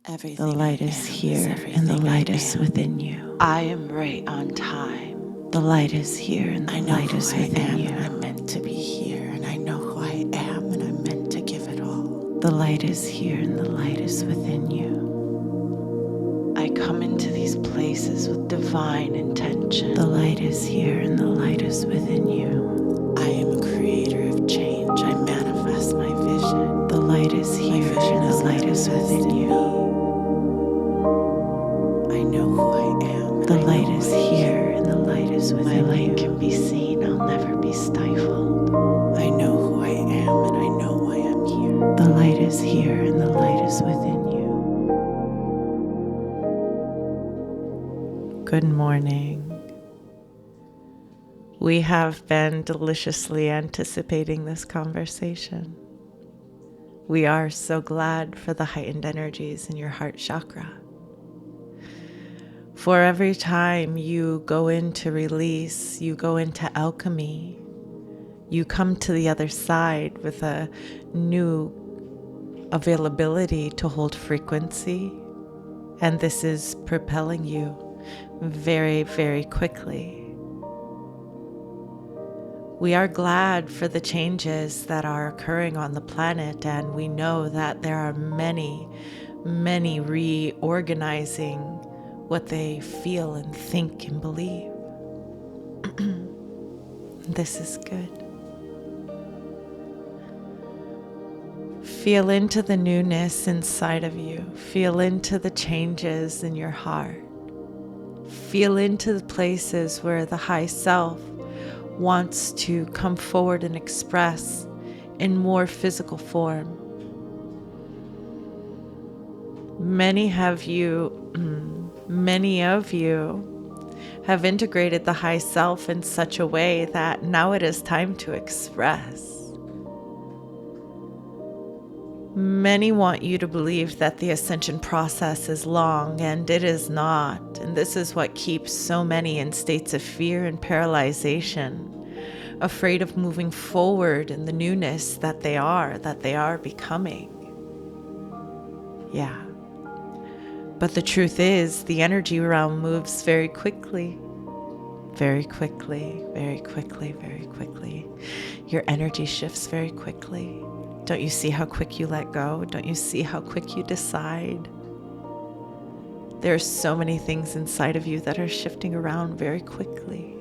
The light is here and the light is within you. I am right on time. The light is here and the light is within you. I'm meant to be here, and I know who I am, and I'm meant to give it all. The light is here and the light is within you. I come into these places with divine intention. The light is here and the light is within you. I am a creator of change. I manifest my vision. The light is here and the light is within you. I know who I am. The light is here and the light is within you. My light can be seen. I'll never be stifled. I know who I am, and I know why I'm here. The light is here and the light is within you. Good morning. We have been deliciously anticipating this conversation. We are so glad for the heightened energies in your heart chakra. For every time you go into release, you go into alchemy, you come to the other side with a new availability to hold frequency, and this is propelling you very, very quickly. We are glad for the changes that are occurring on the planet, and we know that there are many, many reorganizing what they feel and think and believe. This is good. Feel into the newness inside of you. Feel into the changes in your heart. Feel into the places where the high self wants to come forward and express in more physical form. Many of you have integrated the high self in such a way that now it is time to express. Many want you to believe that the ascension process is long, and it is not. And this is what keeps so many in states of fear and paralyzation, afraid of moving forward in the newness that they are becoming. Yeah. But the truth is, the energy realm moves very quickly. Very quickly, very quickly, very quickly. Your energy shifts very quickly. Don't you see how quick you let go? Don't you see how quick you decide? There are so many things inside of you that are shifting around very quickly.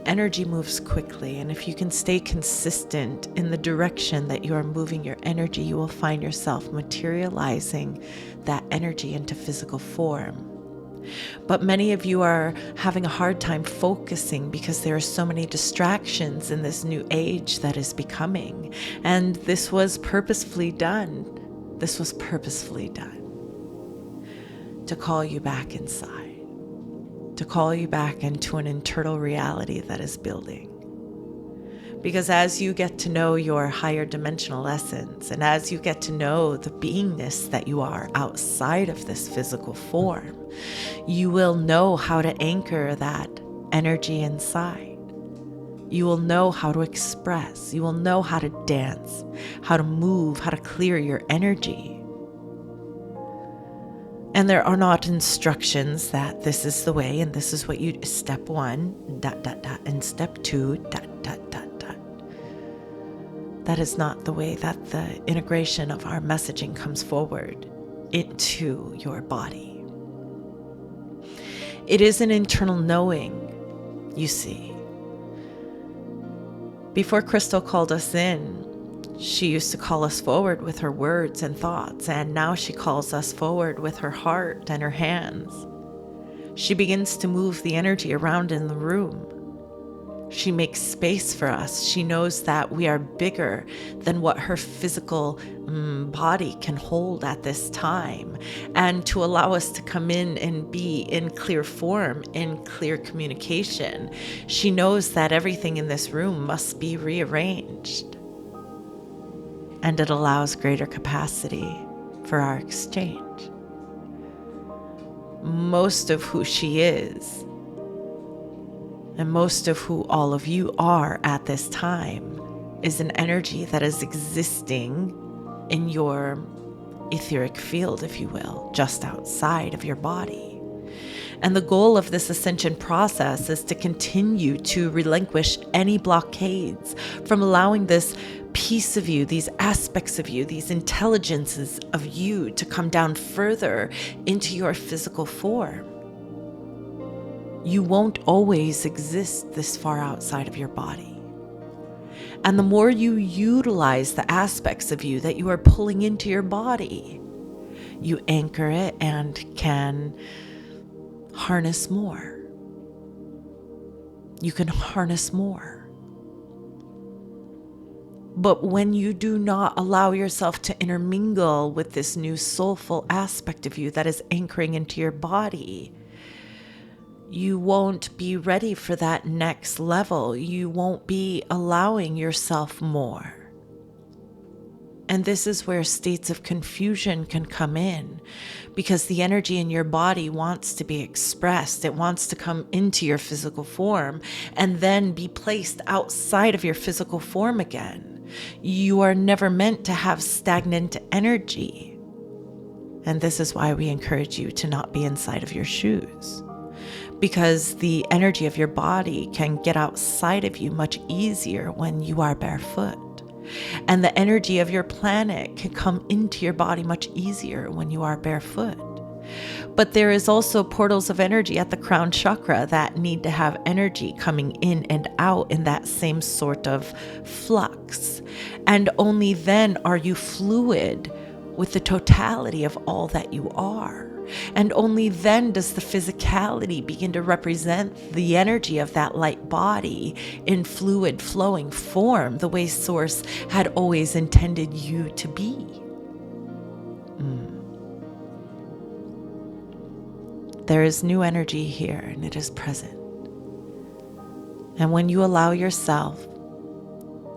Energy moves quickly, and if you can stay consistent in the direction that you are moving your energy, you will find yourself materializing that energy into physical form. But many of you are having a hard time focusing because there are so many distractions in this new age that is becoming. And this was purposefully done. This was purposefully done to call you back inside, to call you back into an internal reality that is building. Because as you get to know your higher dimensional essence, and as you get to know the beingness that you are outside of this physical form, you will know how to anchor that energy inside. You will know how to express. You will know how to dance, how to move, how to clear your energy. And there are not instructions that this is the way and this is what you, step 1, ... and step 2, ... That is not the way that the integration of our messaging comes forward into your body. It is an internal knowing, you see. Before Crystal called us in, she used to call us forward with her words and thoughts, and now she calls us forward with her heart and her hands. She begins to move the energy around in the room. She makes space for us. She knows that we are bigger than what her physical body can hold at this time. And to allow us to come in and be in clear form, in clear communication, she knows that everything in this room must be rearranged. And it allows greater capacity for our exchange. Most of who she is, and most of who all of you are at this time, is an energy that is existing in your etheric field, if you will, just outside of your body. And the goal of this ascension process is to continue to relinquish any blockades from allowing this piece of you, these aspects of you, these intelligences of you to come down further into your physical form. You won't always exist this far outside of your body. And the more you utilize the aspects of you that you are pulling into your body, you anchor it and can harness more. You can harness more. But when you do not allow yourself to intermingle with this new soulful aspect of you that is anchoring into your body, you won't be ready for that next level. You won't be allowing yourself more. And this is where states of confusion can come in, because the energy in your body wants to be expressed. It wants to come into your physical form and then be placed outside of your physical form again. You are never meant to have stagnant energy. And this is why we encourage you to not be inside of your shoes, because the energy of your body can get outside of you much easier when you are barefoot. And the energy of your planet can come into your body much easier when you are barefoot. But there is also portals of energy at the crown chakra that need to have energy coming in and out in that same sort of flux. And only then are you fluid with the totality of all that you are. And only then does the physicality begin to represent the energy of that light body in fluid flowing form, the way Source had always intended you to be. There is new energy here, and it is present. And when you allow yourself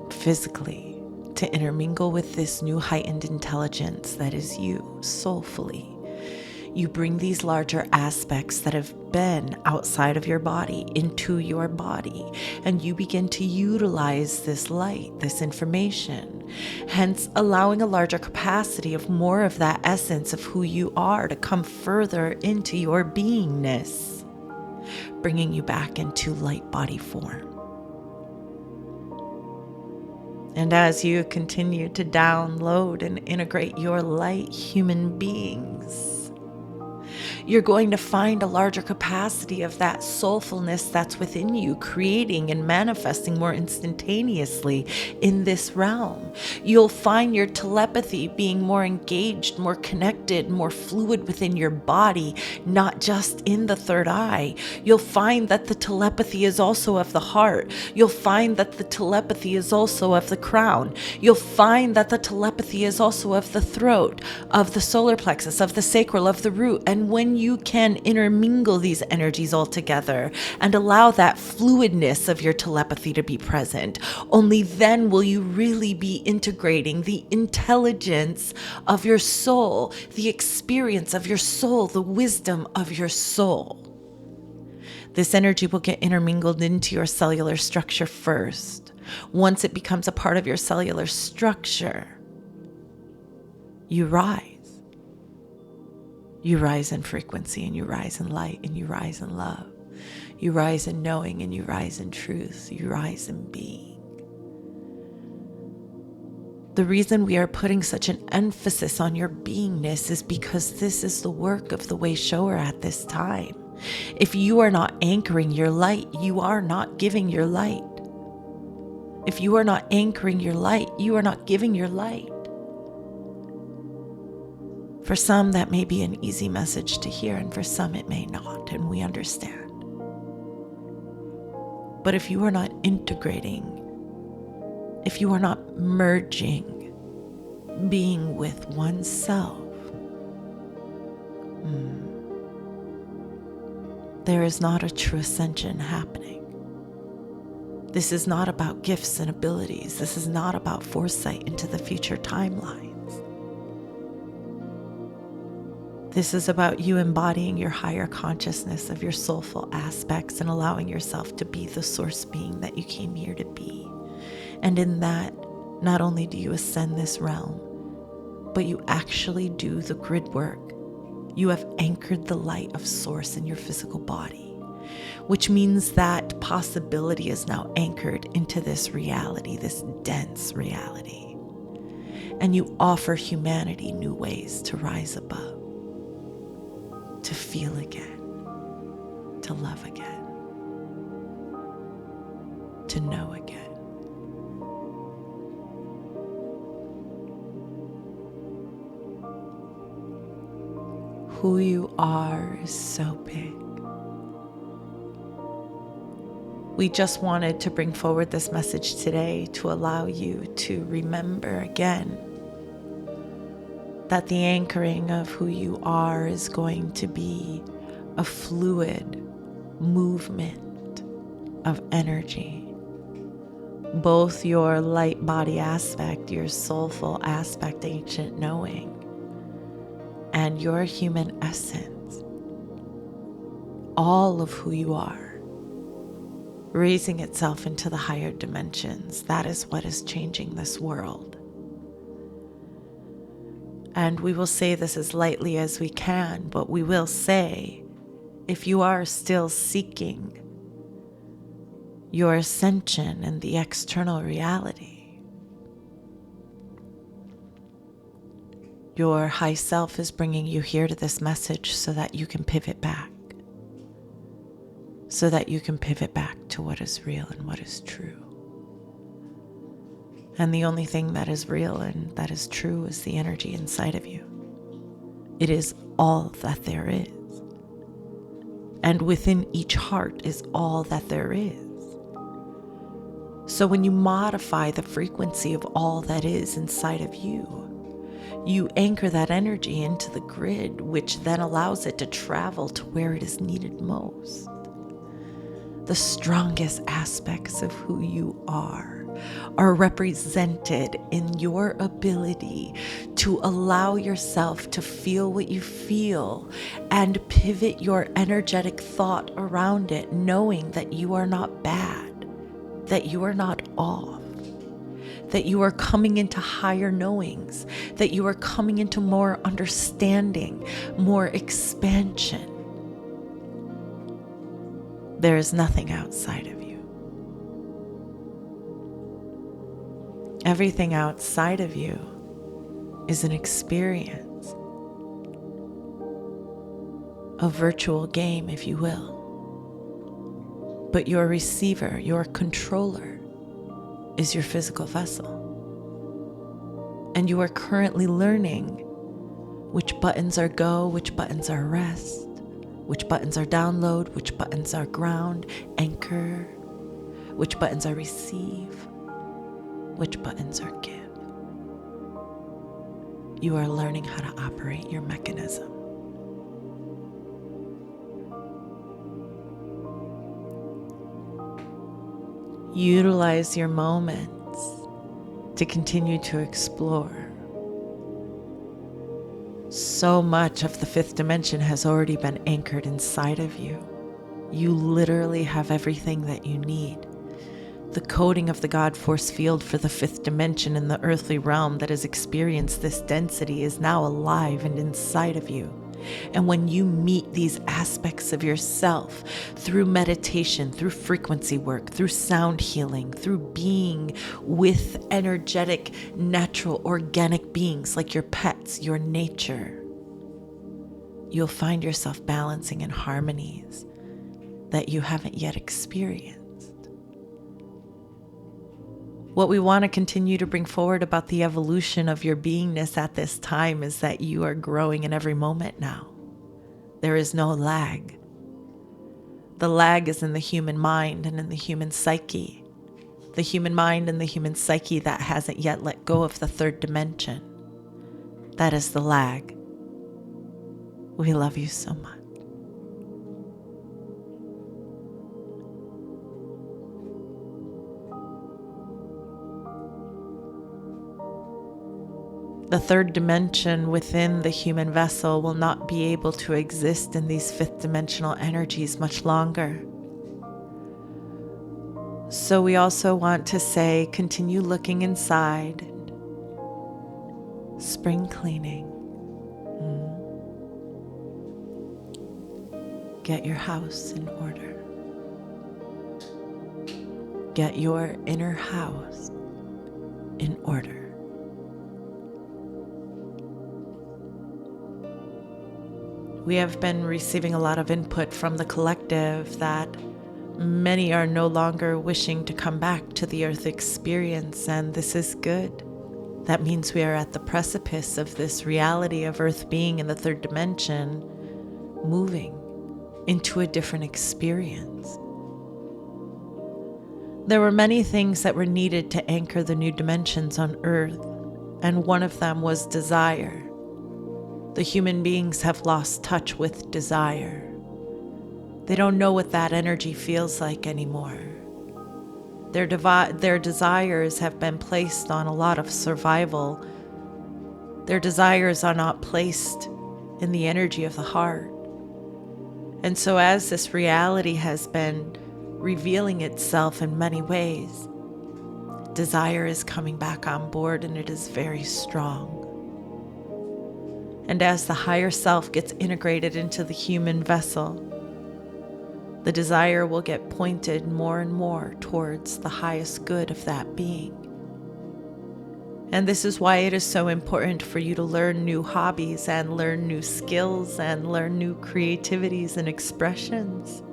physically to intermingle with this new heightened intelligence that is you soulfully, you bring these larger aspects that have been outside of your body into your body, and you begin to utilize this light, this information, hence allowing a larger capacity of more of that essence of who you are to come further into your beingness, bringing you back into light body form. And as you continue to download and integrate your light human beings, you're going to find a larger capacity of that soulfulness that's within you, creating and manifesting more instantaneously in this realm. You'll find your telepathy being more engaged, more connected, more fluid within your body, not just in the third eye. You'll find that the telepathy is also of the heart. You'll find that the telepathy is also of the crown. You'll find that the telepathy is also of the throat, of the solar plexus, of the sacral, of the root. And when you can intermingle these energies all together and allow that fluidness of your telepathy to be present, only then will you really be integrating the intelligence of your soul, the experience of your soul, the wisdom of your soul. This energy will get intermingled into your cellular structure first. Once it becomes a part of your cellular structure, you rise. You rise in frequency, and you rise in light, and you rise in love. You rise in knowing, and you rise in truth. You rise in being. The reason we are putting such an emphasis on your beingness is because this is the work of the way shower at this time. If you are not anchoring your light, you are not giving your light. If you are not anchoring your light, you are not giving your light. For some, that may be an easy message to hear, and for some, it may not, and we understand. But if you are not integrating, if you are not merging, being with oneself, there is not a true ascension happening. This is not about gifts and abilities. This is not about foresight into the future timelines. This is about you embodying your higher consciousness of your soulful aspects and allowing yourself to be the source being that you came here to be. And in that, not only do you ascend this realm, but you actually do the grid work. You have anchored the light of source in your physical body, which means that possibility is now anchored into this reality, this dense reality. And you offer humanity new ways to rise above, to feel again, to love again, to know again. Who you are is so big. We just wanted to bring forward this message today to allow you to remember again that the anchoring of who you are is going to be a fluid movement of energy. Both your light body aspect, your soulful aspect, ancient knowing, and your human essence, all of who you are, raising itself into the higher dimensions. That is what is changing this world. And we will say this as lightly as we can, but we will say, if you are still seeking your ascension in the external reality, your high self is bringing you here to this message so that you can pivot back. So that you can pivot back to what is real and what is true. And the only thing that is real and that is true is the energy inside of you. It is all that there is. And within each heart is all that there is. So when you modify the frequency of all that is inside of you, you anchor that energy into the grid, which then allows it to travel to where it is needed most. The strongest aspects of who you are represented in your ability to allow yourself to feel what you feel and pivot your energetic thought around it, knowing that you are not bad, that you are not off, that you are coming into higher knowings, that you are coming into more understanding, more expansion. There is nothing outside of you. Everything outside of you is an experience, a virtual game, if you will. But your receiver, your controller, is your physical vessel. And you are currently learning which buttons are go, which buttons are rest, which buttons are download, which buttons are ground, anchor, which buttons are receive, which buttons are give. You are learning how to operate your mechanism. Utilize your moments to continue to explore. So much of the fifth dimension has already been anchored inside of you. You literally have everything that you need. The coding of the God force field for the fifth dimension in the earthly realm that has experienced this density is now alive and inside of you. And when you meet these aspects of yourself through meditation, through frequency work, through sound healing, through being with energetic, natural, organic beings like your pets, your nature, you'll find yourself balancing in harmonies that you haven't yet experienced. What we want to continue to bring forward about the evolution of your beingness at this time is that you are growing in every moment now. There is no lag. The lag is in the human mind and in the human psyche. The human mind and the human psyche that hasn't yet let go of the third dimension. That is the lag. We love you so much. The third dimension within the human vessel will not be able to exist in these fifth dimensional energies much longer. So we also want to say, continue looking inside, Spring cleaning. Get your house in order. Get your inner house in order. We have been receiving a lot of input from the collective that many are no longer wishing to come back to the earth experience, and this is good. That means we are at the precipice of this reality of earth being in the third dimension, moving into a different experience. There were many things that were needed to anchor the new dimensions on earth, and one of them was desire. The human beings have lost touch with desire. They don't know what that energy feels like anymore. Their desires have been placed on a lot of survival. Their desires are not placed in the energy of the heart. And so as this reality has been revealing itself in many ways, desire is coming back on board, and it is very strong. And as the higher self gets integrated into the human vessel, the desire will get pointed more and more towards the highest good of that being. And this is why it is so important for you to learn new hobbies and learn new skills and learn new creativities and expressions.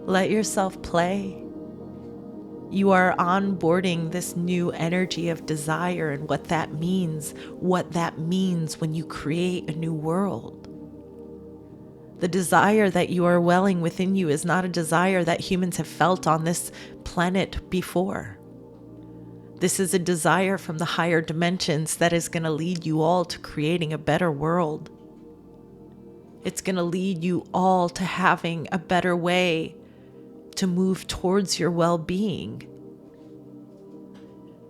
Let yourself play. You are onboarding this new energy of desire and what that means when you create a new world. The desire that you are welling within you is not a desire that humans have felt on this planet before. This is a desire from the higher dimensions that is going to lead you all to creating a better world. It's going to lead you all to having a better way to move towards your well-being.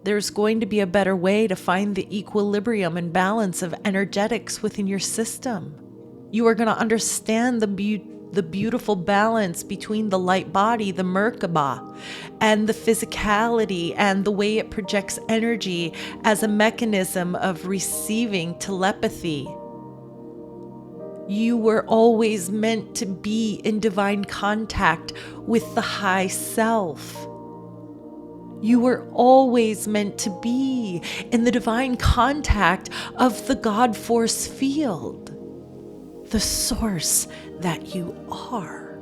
There's going to be a better way to find the equilibrium and balance of energetics within your system. You are going to understand the beautiful balance between the light body, the Merkaba, and the physicality and the way it projects energy as a mechanism of receiving telepathy. You were always meant to be in divine contact with the high self. You were always meant to be in the divine contact of the God force field, the source that you are.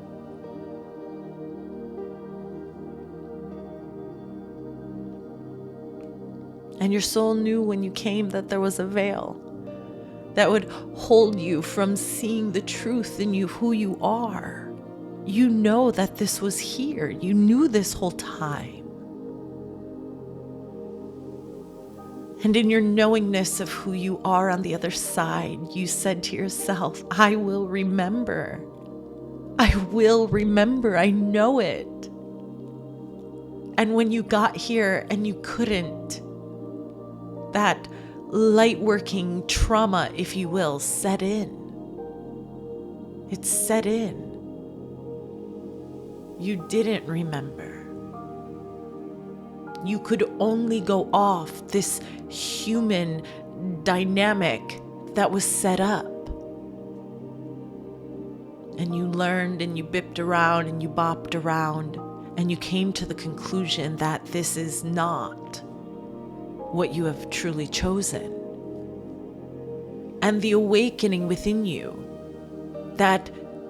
And your soul knew when you came that there was a veil that would hold you from seeing the truth in you, who you are. You know that this was here. You knew this whole time. And in your knowingness of who you are on the other side, you said to yourself, I will remember. I will remember. I know it. And when you got here and you couldn't, that light working trauma, if you will, set in. It set in. You didn't remember. You could only go off this human dynamic that was set up. And you learned and you bipped around and you bopped around and you came to the conclusion that this is not what you have truly chosen. And the awakening within you that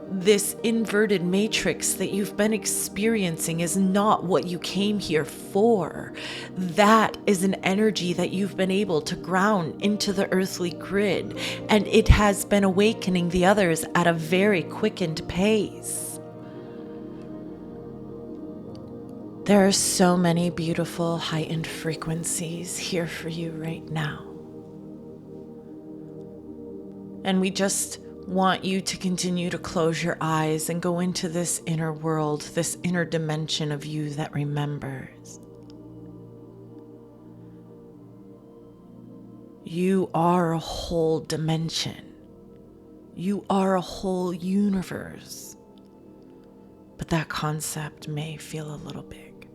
this inverted matrix that you've been experiencing is not what you came here for. That is an energy that you've been able to ground into the earthly grid, and it has been awakening the others at a very quickened pace. There are so many beautiful heightened frequencies here for you right now. And we just want you to continue to close your eyes and go into this inner world, this inner dimension of you that remembers. You are a whole dimension. You are a whole universe. But that concept may feel a little big.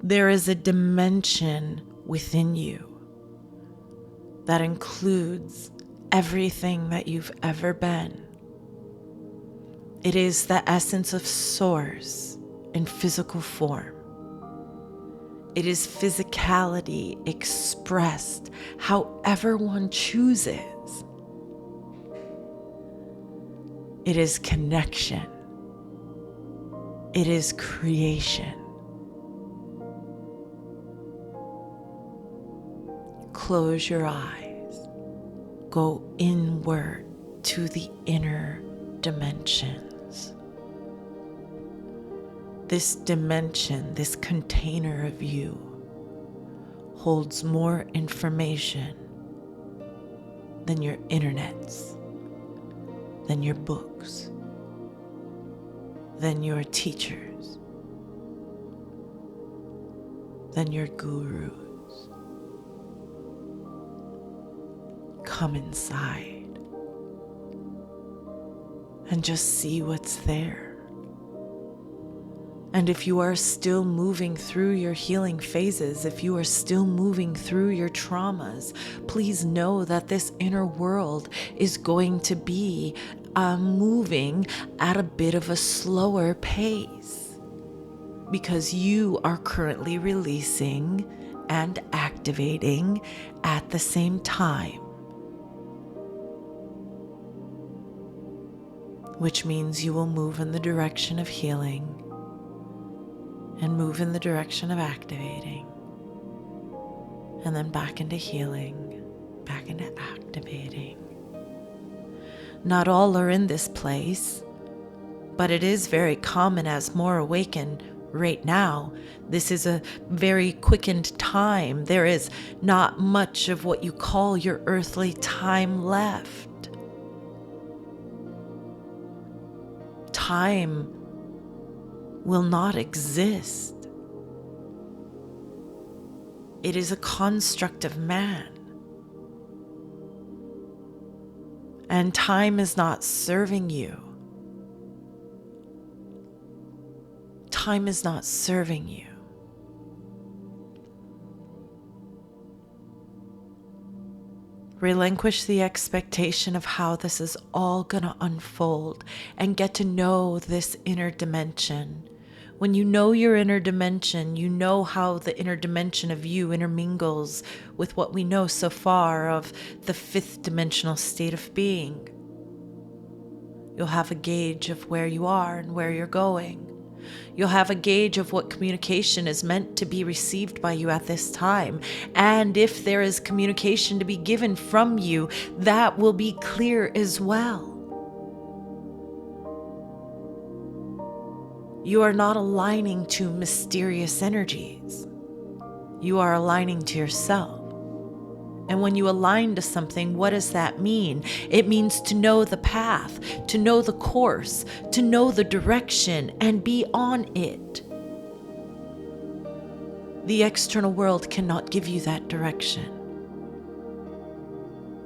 There is a dimension within you that includes everything that you've ever been. It is the essence of Source in physical form. It is physicality expressed however one chooses. It is connection. It is creation. Close your eyes. Go inward to the inner dimensions. This dimension, this container of you, holds more information than your internets, than your books, than your teachers, than your gurus. Come inside and just see what's there. And if you are still moving through your healing phases, if you are still moving through your traumas, please know that this inner world is going to be moving at a bit of a slower pace, because you are currently releasing and activating at the same time, which means you will move in the direction of healing and move in the direction of activating, and then back into healing, back into activating. Not all are in this place, but it is very common as more awakened right now. This is a very quickened time. There is not much of what you call your earthly time left. Time will not exist. It is a construct of man. And time is not serving you. Time is not serving you. Relinquish the expectation of how this is all gonna unfold and get to know this inner dimension. When you know your inner dimension, you know how the inner dimension of you intermingles with what we know so far of the fifth dimensional state of being. You'll have a gauge of where you are and where you're going. You'll have a gauge of what communication is meant to be received by you at this time. And if there is communication to be given from you, that will be clear as well. You are not aligning to mysterious energies. You are aligning to yourself. And when you align to something, what does that mean? It means to know the path, to know the course, to know the direction, and be on it. The external world cannot give you that direction.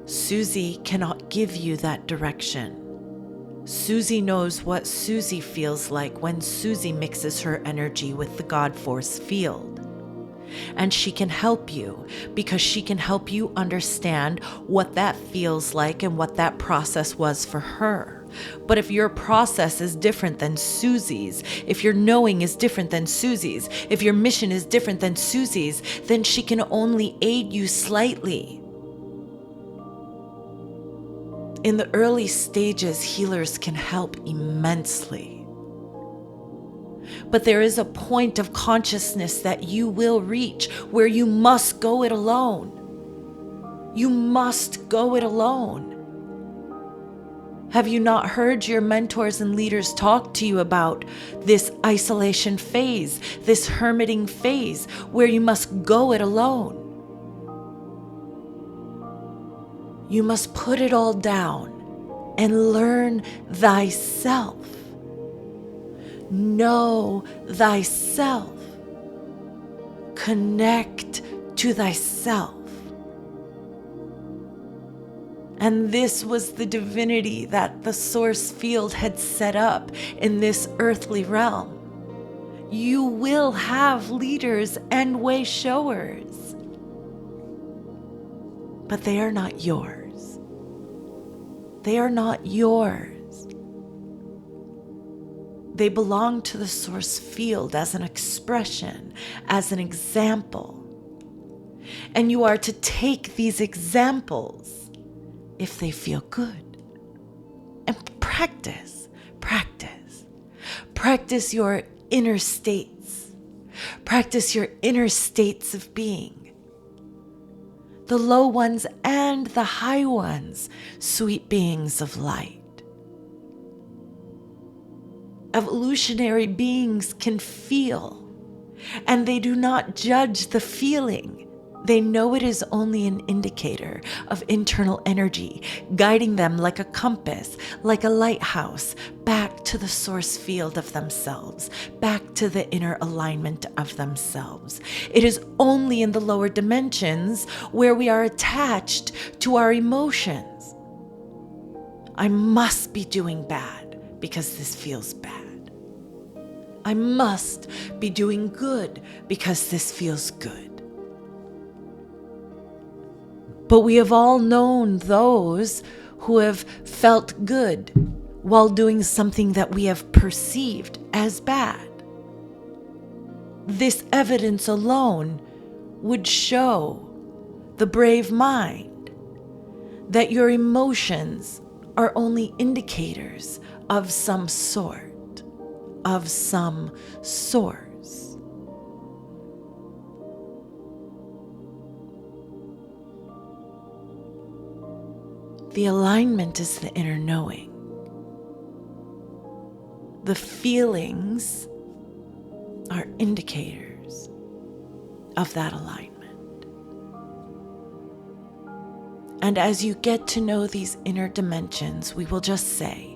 Susie cannot give you that direction. Susie knows what Susie feels like when Susie mixes her energy with the God Force field. And she can help you because she can help you understand what that feels like and what that process was for her. But if your process is different than Susie's, if your knowing is different than Susie's, if your mission is different than Susie's, then she can only aid you slightly. In the early stages, healers can help immensely. But there is a point of consciousness that you will reach where you must go it alone. You must go it alone. Have you not heard your mentors and leaders talk to you about this isolation phase, this hermiting phase, where you must go it alone? You must put it all down and learn thyself. Know thyself. Connect to thyself. And this was the divinity that the source field had set up in this earthly realm. You will have leaders and way showers. but they are not yours. They are not yours. They belong to the source field as an expression, as an example. And you are to take these examples if they feel good. And practice your inner states. Practice your inner states of being. The low ones and the high ones, sweet beings of light. Evolutionary beings can feel, and they do not judge the feeling. They know it is only an indicator of internal energy, guiding them like a compass, like a lighthouse, back to the source field of themselves, back to the inner alignment of themselves. It is only in the lower dimensions where we are attached to our emotions. I must be doing bad because this feels bad. I must be doing good because this feels good. But we have all known those who have felt good while doing something that we have perceived as bad. This evidence alone would show the brave mind that your emotions are only indicators of some sort, of some source. The alignment is the inner knowing. The feelings are indicators of that alignment. And as you get to know these inner dimensions, we will just say,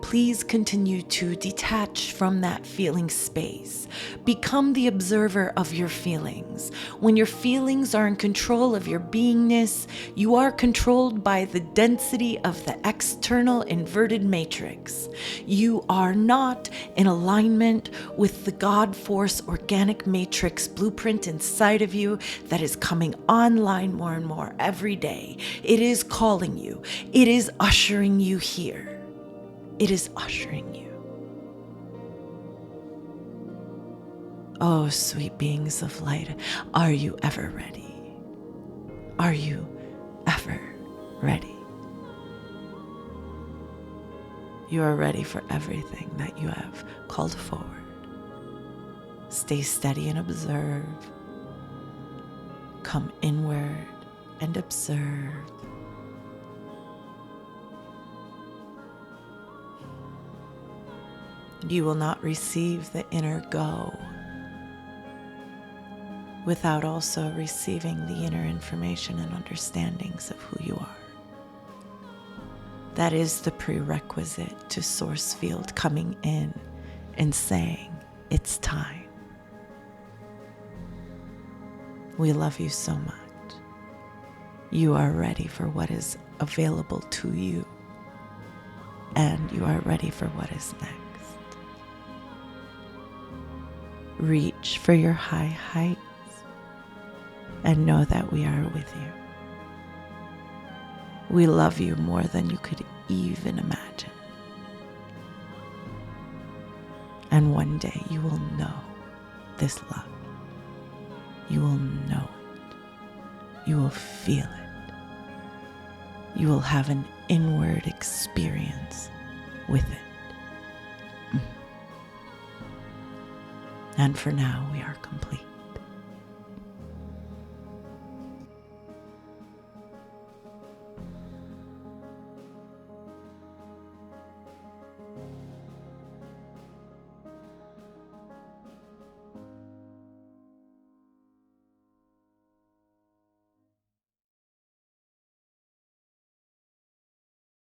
please continue to detach from that feeling space. Become the observer of your feelings. When your feelings are in control of your beingness, you are controlled by the density of the external inverted matrix. You are not in alignment with the God Force organic matrix blueprint inside of you that is coming online more and more every day. It is calling you. It is ushering you here. It is ushering you. Oh, sweet beings of light, are you ever ready? Are you ever ready? You are ready for everything that you have called forward. Stay steady and observe. Come inward and observe. You will not receive the inner go without also receiving the inner information and understandings of who you are. That is the prerequisite to source field coming in and saying, it's time. We love you so much. You are ready for what is available to you, and you are ready for what is next. Reach for your high heights and know that we are with you. We love you more than you could even imagine. And one day you will know this love. You will know it. You will feel it. You will have an inward experience with it. And for now, we are complete.